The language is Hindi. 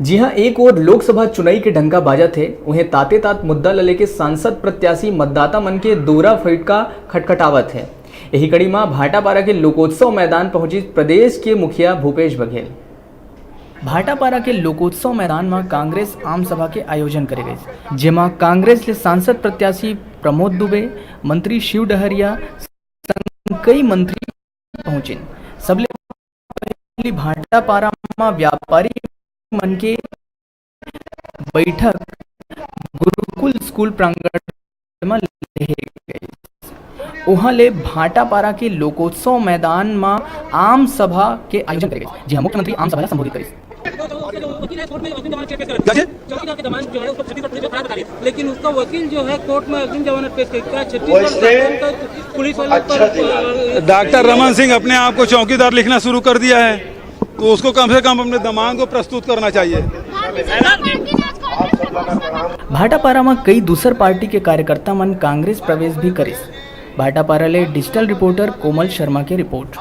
जी हां, एक और लोकसभा चुनाई के ढंका बाजा थे उन्हें ताते तात मुद्दा लले के सांसद प्रत्याशी मतदाता मन के दोरा फीट का खटखटावत है। यही कड़ी में भाटापारा के लोकोत्सव मैदान पहुंची प्रदेश के मुखिया भूपेश बघेल। भाटापारा के लोकोत्सव मैदान में कांग्रेस आम सभा के आयोजन करे गए, जेमा कांग्रेस के सांसद प्रत्याशी प्रमोद दुबे, मंत्री शिव डहरिया कई मंत्री पहुंचे। सबले पहली भाटापारा में व्यापारी मन के बैठक गुरुकुल स्कूल प्रांगण में ले गई। वहां ले भाटापारा के लोकोत्सव मैदान में आम सभा के आयोजन करे गए, जहां मुख्यमंत्री आम सभा संबोधित करे। लेकिन उसका वकील जो है कोर्ट में अग्रिम जमानत पेश करेगा। छत्तीसगढ़ पुलिस वाले डॉक्टर रमन सिंह अपने आप को चौकीदार लिखना शुरू कर दिया है, तो उसको कम से कम अपने दिमाग को प्रस्तुत करना चाहिए। भाटापारा में कई दूसर पार्टी के कार्यकर्ता मन कांग्रेस प्रवेश भी करे। भाटापारा ले डिजिटल रिपोर्टर कोमल शर्मा की रिपोर्ट।